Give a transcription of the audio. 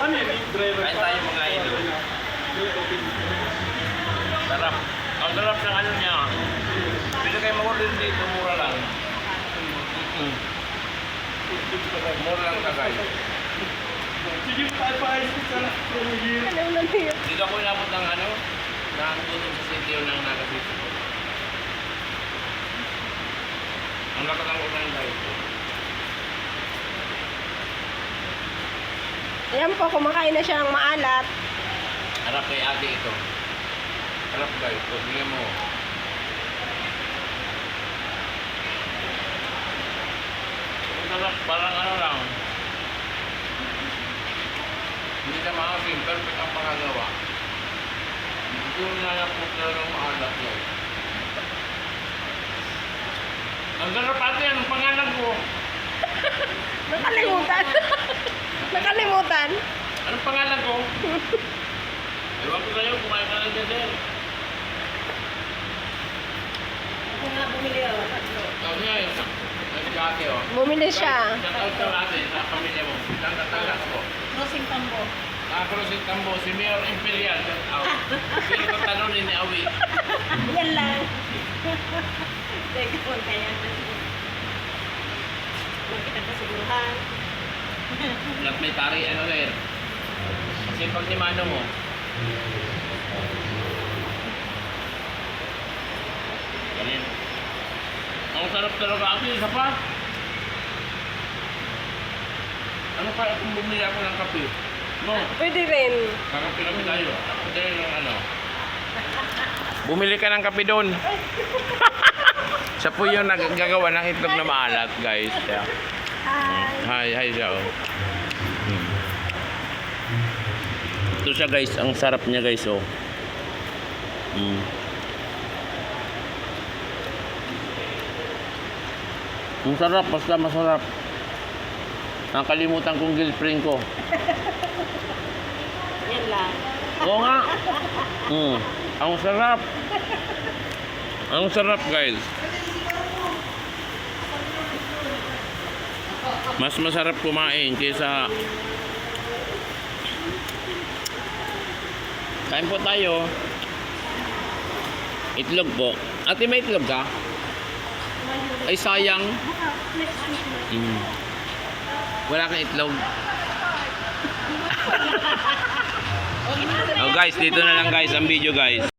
Kain tayo mga idol. Sarap. Ang sarap ng ano niya. Pwede kayo mag-order dito, mura lang. Mura lang tagay. Dito ako inabot ng ano, nakatulong sa sityo ng nakasito. Ang lakas ang ulan guys. Ayan po, kumakain na siya ng maalat. Harap kay ate ito. Harap guys, bigyan mo. Ang sarap, parang ano lang. Hindi na maasim, perfect ang pangagawa. Hindi ko nalapot talagang maalat yan. Ang sarap ate, anong pangalan ko? Nakalimutan. Nakalimutan. Anong pangalan ko? Ewan ko sa'yo, kumain ka lang dyan, sir. Ako nga bumili ako. Ikaw niya, yung ate, oh. Bumili siya. Shout out sa ate, sa pamilya mo. Saan tatanggas ko? Rosing Tambo. Crossing Tambo, si Mayor Imperial, shout out. Pero kung tanunin ni Awi. Yan lang. Teka, kaya. Makita ka siguruhan. Lahat may tari, ano sir? Kasi pag timano mo, ganyan. Ang sarap talaga ako, isa pa. Ano kaya kung bumili ako ng kape? No, Pwede rin. kakape tayo. Pwede ng ano. Bumili ka ng kape doon. Siya po yung naggagawa ng itlog na maalat, guys. Yeah. Hi siya, oh. Ito siya, guys. Ang sarap niya, guys, oh. Ang sarap, basta masarap. Nakalimutan kong girlfriend ko. Yan lang. Oo nga. Ang sarap. Ang sarap, guys. Mas masarap kumain kaysa... Kain po tayo. Itlog po. Ate, may itlog ka? Ay, sayang. Wala kang itlog. Oh guys, dito na lang guys ang video guys.